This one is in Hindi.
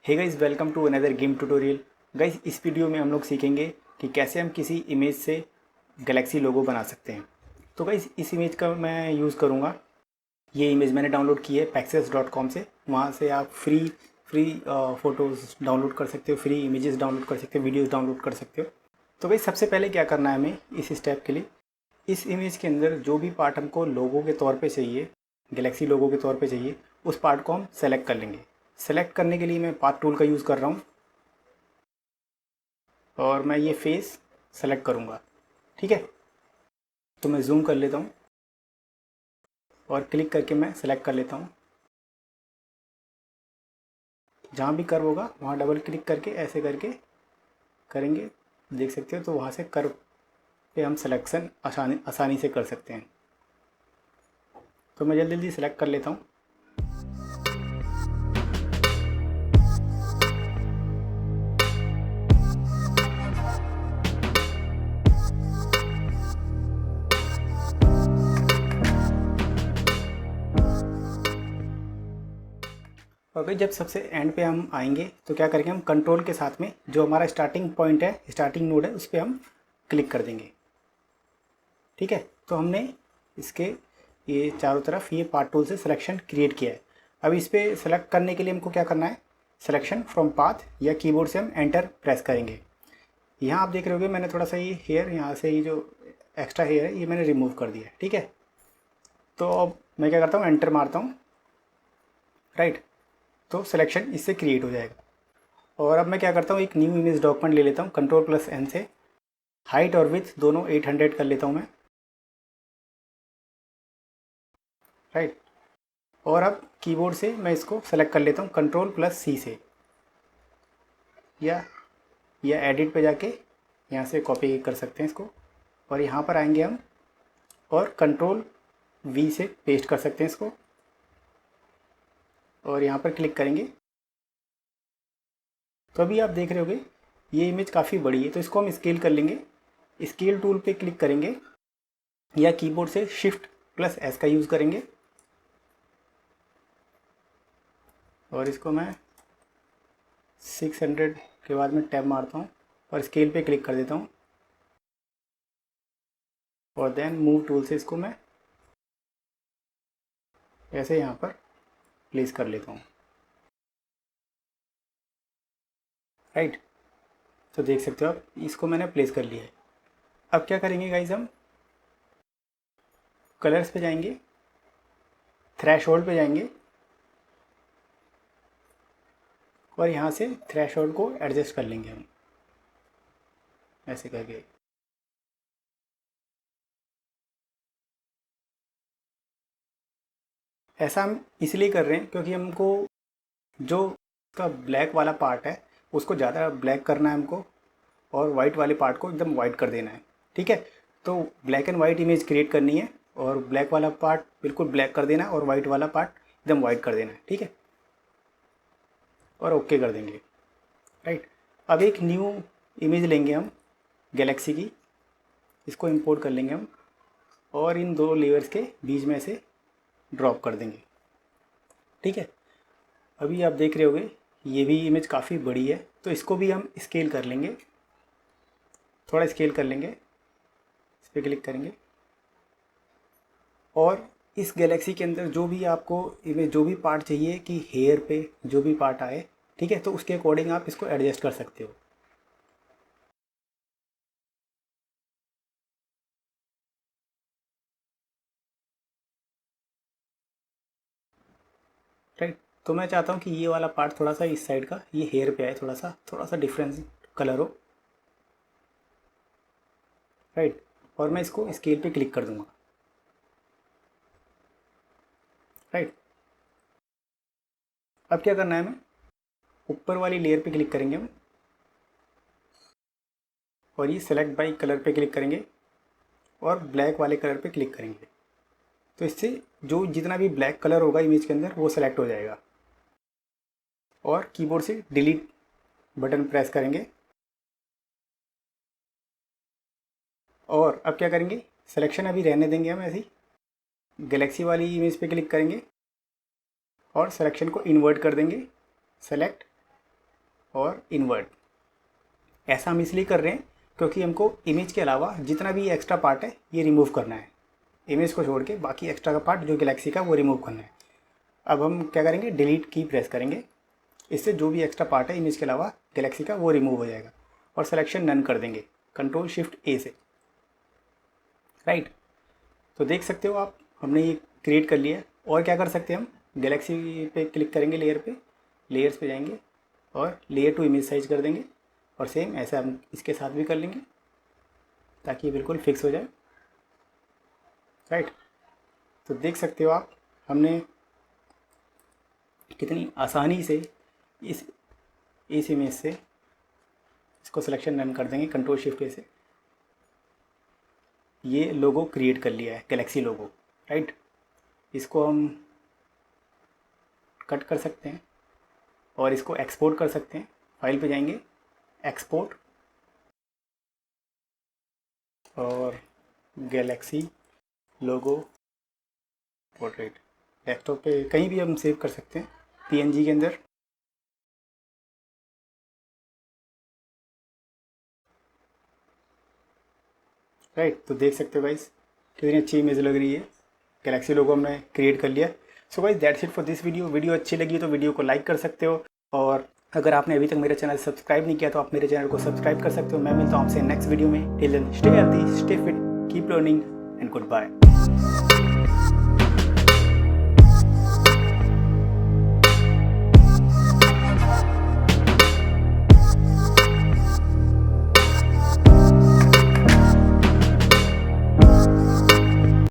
Hey guys, welcome to another game tutorial. Guys, इस वीडियो में हम लोग सीखेंगे कि कैसे हम किसी इमेज से गैलेक्सी लोगो बना सकते हैं। तो गाइस, इस इमेज का मैं यूज़ करूँगा। ये इमेज मैंने डाउनलोड की है pexels.com से। वहाँ से आप फ्री फ़ोटोज़ डाउनलोड कर सकते हो, फ्री इमेजेस डाउनलोड कर सकते हो, वीडियोज़ डाउनलोड कर सकते हो। तो गाइस, सबसे पहले क्या करना है हमें इस स्टेप के लिए, इस इमेज के अंदर जो भी पार्ट हमको लोगो के तौर पे चाहिए, गैलेक्सी लोगो के तौर पे चाहिए, उस पार्ट को हम सेलेक्ट कर लेंगे। सेलेक्ट करने के लिए मैं पाथ टूल का यूज़ कर रहा हूँ और मैं ये फेस सेलेक्ट करूँगा। ठीक है, तो मैं जूम कर लेता हूँ और क्लिक करके मैं सेलेक्ट कर लेता हूँ। जहाँ भी कर्व होगा वहाँ डबल क्लिक करके ऐसे करके करेंगे, देख सकते हो। तो वहाँ से कर्व पे हम सिलेक्शन आसानी से कर सकते हैं। तो मैं जल्दी जल्दी सेलेक्ट कर लेता हूँ। और भाई, जब सबसे एंड पे हम आएंगे तो क्या करेंगे, हम कंट्रोल के साथ में जो हमारा स्टार्टिंग पॉइंट है, स्टार्टिंग नोड है, उस पर हम क्लिक कर देंगे। ठीक है, तो हमने इसके ये चारों तरफ ये पार्ट टूल से सिलेक्शन क्रिएट किया है। अब इस पर सेलेक्ट करने के लिए हमको क्या करना है, सिलेक्शन फ्रॉम पाथ या कीबोर्ड से हम एंटर प्रेस करेंगे। यहाँ आप देख रहे होगे मैंने थोड़ा सा ये हेयर, यहाँ से ये जो एक्स्ट्रा हेयर है ये मैंने रिमूव कर दिया है। ठीक है, तो अब मैं क्या करता हूँ, एंटर मारता हूँ। राइट, तो सिलेक्शन इससे क्रिएट हो जाएगा। और अब मैं क्या करता हूँ, एक न्यू इमेज डॉक्यूमेंट ले लेता हूँ, Ctrl+N से हाइट और विड्थ दोनों 800 कर लेता हूँ मैं। राइट, और अब कीबोर्ड से मैं इसको सेलेक्ट कर लेता हूँ Ctrl+C से, या एडिट पे जाके यहाँ से कॉपी कर सकते हैं इसको, और यहाँ पर आएंगे हम और Ctrl+V से पेस्ट कर सकते हैं इसको, और यहाँ पर क्लिक करेंगे। तो अभी आप देख रहे होगे ये इमेज काफ़ी बड़ी है, तो इसको हम स्केल कर लेंगे। स्केल टूल पे क्लिक करेंगे या कीबोर्ड से Shift+S का यूज़ करेंगे, और इसको मैं 600 के बाद में टैब मारता हूँ और स्केल पे क्लिक कर देता हूँ, और देन मूव टूल से इसको मैं ऐसे यहाँ पर प्लेस कर लेता हूँ। राइट, तो देख सकते हो आप, इसको मैंने प्लेस कर लिया है। अब क्या करेंगे गाइज, हम कलर्स पे जाएंगे, थ्रेशोल्ड पे जाएंगे, और यहाँ से थ्रेशोल्ड को एडजस्ट कर लेंगे हम ऐसे करके। ऐसा हम इसलिए कर रहे हैं क्योंकि हमको जो का ब्लैक वाला पार्ट है उसको ज़्यादा ब्लैक करना है हमको, और वाइट वाले पार्ट को एकदम वाइट कर देना है। ठीक है, तो black and white image create करनी है, और ब्लैक वाला पार्ट बिल्कुल ब्लैक कर देना है और वाइट वाला पार्ट एकदम वाइट कर देना है। ठीक है, और ओके कर देंगे। राइट, अब एक न्यू इमेज लेंगे हम गैलेक्सी की, इसको इंपोर्ट कर लेंगे हम, और इन दो लेयर्स के बीच में से ड्रॉप कर देंगे। ठीक है, अभी आप देख रहे होगे ये भी इमेज काफ़ी बड़ी है, तो इसको भी हम स्केल कर लेंगे, थोड़ा स्केल कर लेंगे। इस पर क्लिक करेंगे, और इस गैलेक्सी के अंदर जो भी आपको इमेज, जो भी पार्ट चाहिए कि हेयर पे जो भी पार्ट आए, ठीक है, तो उसके अकॉर्डिंग आप इसको एडजस्ट कर सकते हो। राइट, तो मैं चाहता हूँ कि ये वाला पार्ट थोड़ा सा इस साइड का, ये हेयर पे आए, थोड़ा सा डिफरेंस कलर हो। राइट, और मैं इसको स्केल पे क्लिक कर दूंगा। राइट, अब क्या करना है, हमें ऊपर वाली लेयर पे क्लिक करेंगे हम, और ये सेलेक्ट बाई कलर पे क्लिक करेंगे और ब्लैक वाले कलर पे क्लिक करेंगे। तो इससे जो जितना भी ब्लैक कलर होगा इमेज के अंदर वो सेलेक्ट हो जाएगा, और कीबोर्ड से डिलीट बटन प्रेस करेंगे। और अब क्या करेंगे, सिलेक्शन अभी रहने देंगे हम ऐसे ही, गैलेक्सी वाली इमेज पे क्लिक करेंगे और सिलेक्शन को इन्वर्ट कर देंगे, सेलेक्ट और इनवर्ट। ऐसा हम इसलिए कर रहे हैं क्योंकि हमको इमेज के अलावा जितना भी एक्स्ट्रा पार्ट है ये रिमूव करना है। इमेज को छोड़ के बाकी एक्स्ट्रा का पार्ट जो गैलेक्सी का वो रिमूव करना है। अब हम क्या करेंगे, डिलीट की प्रेस करेंगे। इससे जो भी एक्स्ट्रा पार्ट है इमेज के अलावा गैलेक्सी का वो रिमूव हो जाएगा और सिलेक्शन नन कर देंगे कंट्रोल शिफ्ट ए से, राइट। तो देख सकते हो आप, हमने ये क्रिएट कर लिया है। और क्या कर सकते हैं हम, गैलेक्सी पे क्लिक करेंगे, लेयर पे, लेयर्स पे जाएंगे और लेयर टू इमेज साइज कर देंगे और सेम ऐसा हम इसके साथ भी कर लेंगे ताकि ये बिल्कुल फिक्स हो जाए, राइट। तो देख सकते हो आप, हमने कितनी आसानी से इस इमेज से इसको सिलेक्शन रन कर देंगे कंट्रोल शिफ्ट ए से, ये लोगो क्रिएट कर लिया है, गैलेक्सी लोगो, राइट। इसको हम कट कर सकते हैं और इसको एक्सपोर्ट कर सकते हैं। फाइल पे जाएंगे, एक्सपोर्ट, और गैलेक्सी लोगो पोर्ट्रेट, डेस्कटॉप पे कहीं भी हम सेव कर सकते हैं, पीएनजी के अंदर। राइट, तो देख सकते हो गाइस कितनी अच्छी इमेज लग रही है। गैलेक्सी लोगो हमने क्रिएट कर लिया। So guys that's it for this video. Video अच्छी लगी तो वीडियो को लाइक कर सकते हो, और अगर आपने अभी तक मेरा चैनल सब्सक्राइब नहीं किया तो आप मेरे चैनल को सब्सक्राइब कर सकते हो। मैं मिलता हूँ आपसे नेक्स्ट वीडियो में। Till then stay healthy, stay fit, keep learning and good bye.